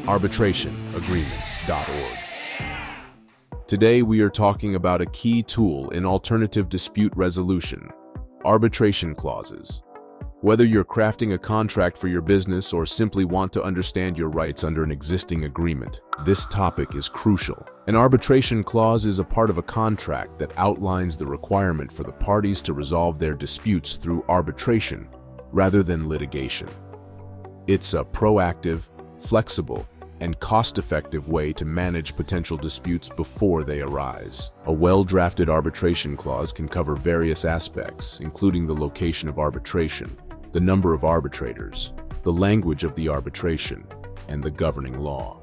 arbitrationagreements.org. Today we are talking about a key tool in alternative dispute resolution, arbitration clauses. Whether you're crafting a contract for your business or simply want to understand your rights under an existing agreement, this topic is crucial. An arbitration clause is a part of a contract that outlines the requirement for the parties to resolve their disputes through arbitration rather than litigation. It's a proactive, flexible, and cost-effective way to manage potential disputes before they arise. A well-drafted arbitration clause can cover various aspects, including the location of arbitration, the number of arbitrators, the language of the arbitration, and the governing law.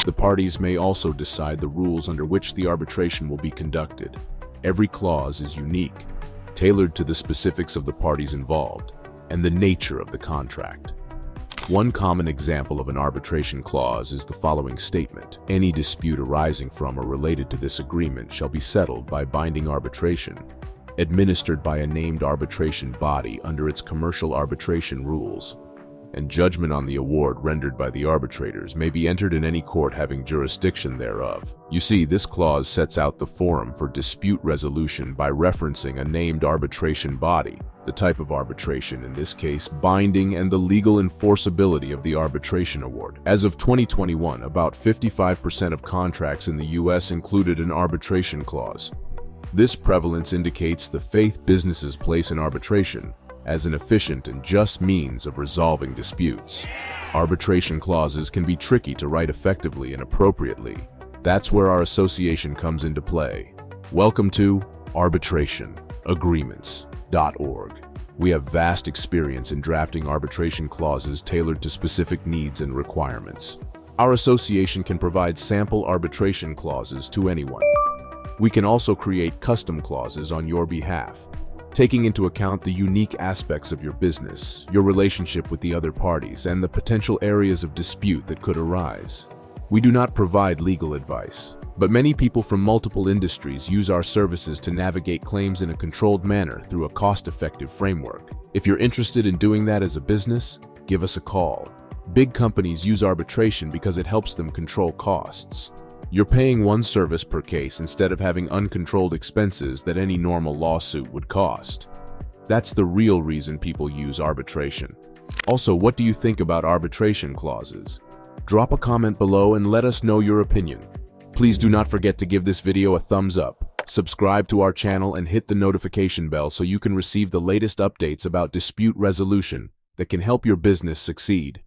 The parties may also decide the rules under which the arbitration will be conducted. Every clause is unique, tailored to the specifics of the parties involved, and the nature of the contract. One common example of an arbitration clause is the following statement: any dispute arising from or related to this agreement shall be settled by binding arbitration, administered by a named arbitration body under its commercial arbitration rules, and judgment on the award rendered by the arbitrators may be entered in any court having jurisdiction thereof. You see, this clause sets out the forum for dispute resolution by referencing a named arbitration body, the type of arbitration, in this case binding, and the legal enforceability of the arbitration award. As of 2021, about 55% of contracts in the US included an arbitration clause. This prevalence indicates the faith businesses place in arbitration as an efficient and just means of resolving disputes. Arbitration clauses can be tricky to write effectively and appropriately. That's where our association comes into play. Welcome to arbitrationagreements.org. We have vast experience in drafting arbitration clauses tailored to specific needs and requirements. Our association can provide sample arbitration clauses to anyone. We can also create custom clauses on your behalf, taking into account the unique aspects of your business, your relationship with the other parties, and the potential areas of dispute that could arise. We do not provide legal advice, but many people from multiple industries use our services to navigate claims in a controlled manner through a cost-effective framework. If you're interested in doing that as a business, give us a call. Big companies use arbitration because it helps them control costs. You're paying one service per case instead of having uncontrolled expenses that any normal lawsuit would cost. That's the real reason people use arbitration. Also, what do you think about arbitration clauses? Drop a comment below and let us know your opinion. Please do not forget to give this video a thumbs up, subscribe to our channel, and hit the notification bell so you can receive the latest updates about dispute resolution that can help your business succeed.